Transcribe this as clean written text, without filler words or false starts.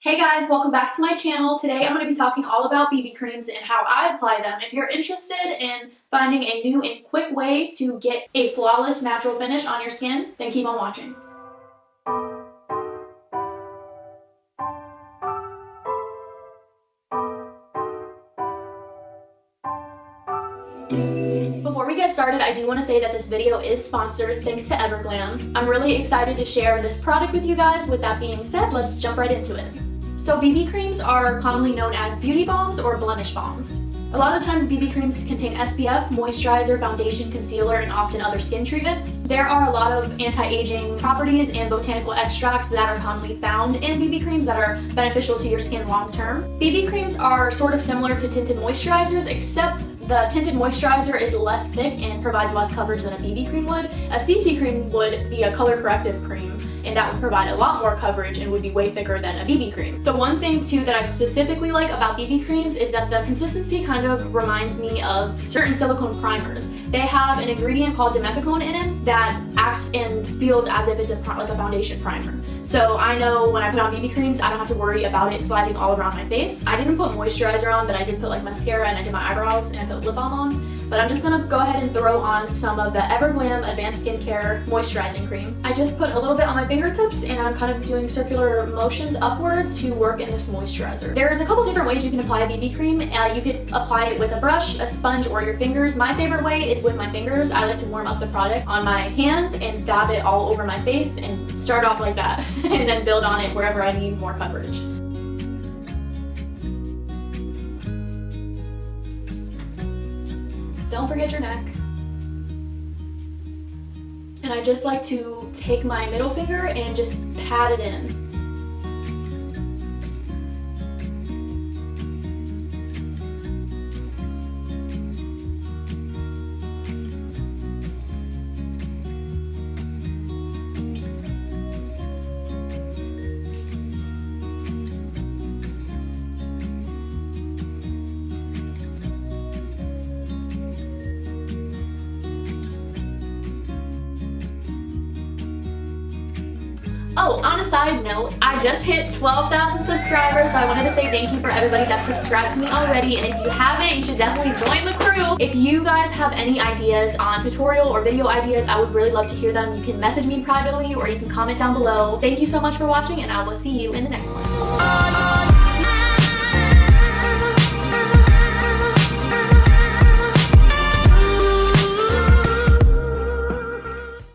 Hey guys, welcome back to my channel. Today I'm going to be talking all about BB creams and how I apply them. If you're interested in finding a new and quick way to get a flawless natural finish on your skin, then keep on watching. Before we get started, I do want to say that this video is sponsored thanks to Everglam. I'm really excited to share this product with you guys. With that being said, let's jump right into it. So BB creams are commonly known as beauty balms or blemish balms. A lot of the times BB creams contain SPF, moisturizer, foundation, concealer, and often other skin treatments. There are a lot of anti-aging properties and botanical extracts that are commonly found in BB creams that are beneficial to your skin long term. BB creams are sort of similar to tinted moisturizers, except the tinted moisturizer is less thick and provides less coverage than a BB cream would. A CC cream would be a color corrective cream, and that would provide a lot more coverage and would be way thicker than a BB cream. The one thing too that I specifically like about BB creams is that the consistency kind of reminds me of certain silicone primers. They have an ingredient called dimethicone in it that acts and feels as if it's like a foundation primer. So I know when I put on BB creams, I don't have to worry about it sliding all around my face. I didn't put moisturizer on, but I did put like mascara and I did my eyebrows and I put lip balm on. But I'm just gonna go ahead and throw on some of the Everglam Advanced Skincare Moisturizing Cream. I just put a little bit on my fingertips and I'm kind of doing circular motions upward to work in this moisturizer. There's a couple different ways you can apply a BB cream. You could apply it with a brush, a sponge, or your fingers. My favorite way is with my fingers. I like to warm up the product on my hand and dab it all over my face and start off like that and then build on it wherever I need more coverage. Don't forget your neck. And I just like to take my middle finger and just pat it in. Oh, on a side note, I just hit 12,000 subscribers, so I wanted to say thank you for everybody that subscribed to me already, and if you haven't, you should definitely join the crew. If you guys have any ideas on tutorial or video ideas, I would really love to hear them. You can message me privately or you can comment down below. Thank you so much for watching, and I will see you in the next one.